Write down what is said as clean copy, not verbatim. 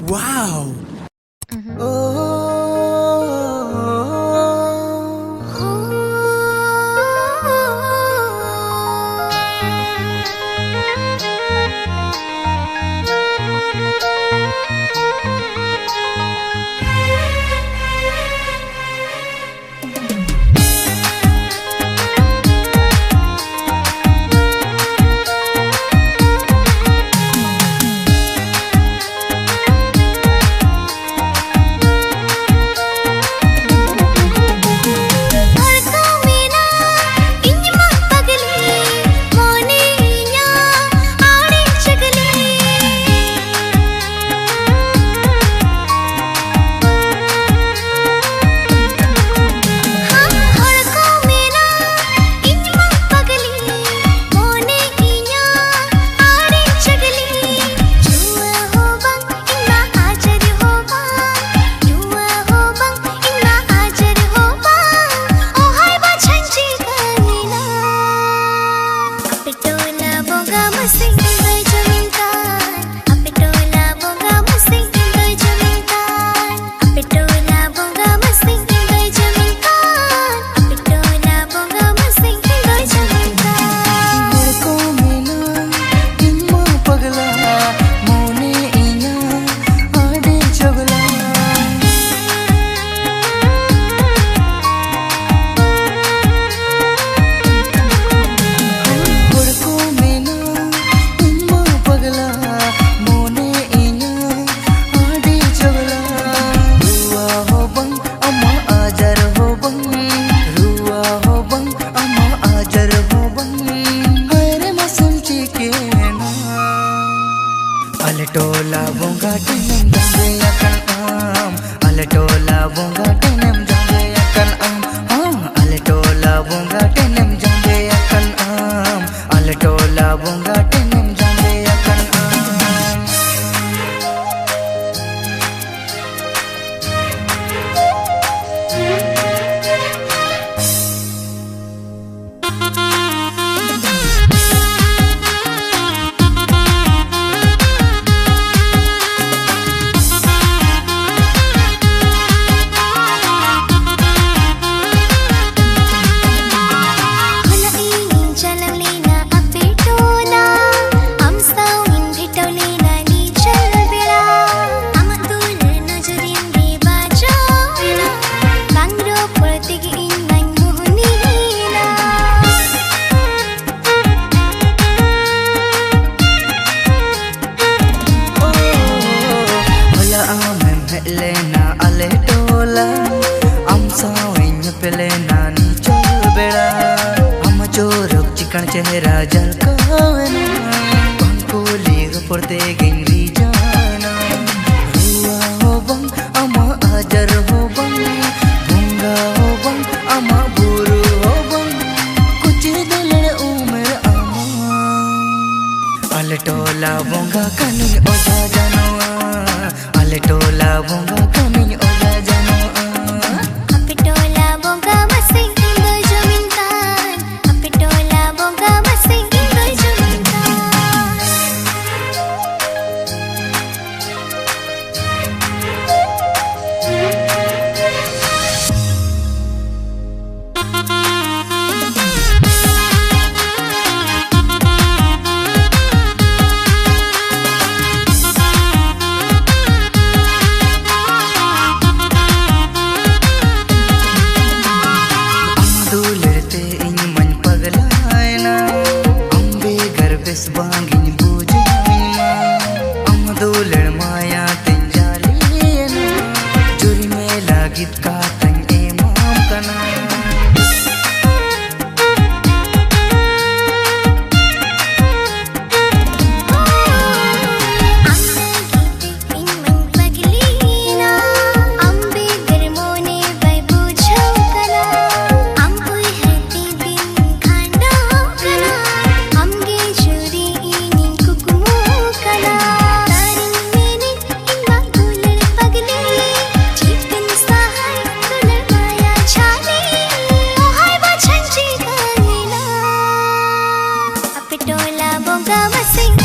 Wow! Aletola bunga tenem jambe akan am. Aletola bunga tenem jambe akan am. Aletola bunga tenem jambe akan am. Aletola bunga tenem jambe akan am. Lena aletola am sawin pelena ni chol beda am jorok chikan chehra jalkana pankoli porte gengri jana ruwa ho bang ama ajar ho bang bunga ho bang ama buru ho bang kuch dilad umar ama aletola bunga kanin oja janoa Aletola bunga kamin oja janoa. Apetola bunga masing indo jamintan. Apetola bunga masing indo jamintan. Bangin bujina amdulad maya tenjalina juri me lagit ka tang imam kana Aletola bunga masing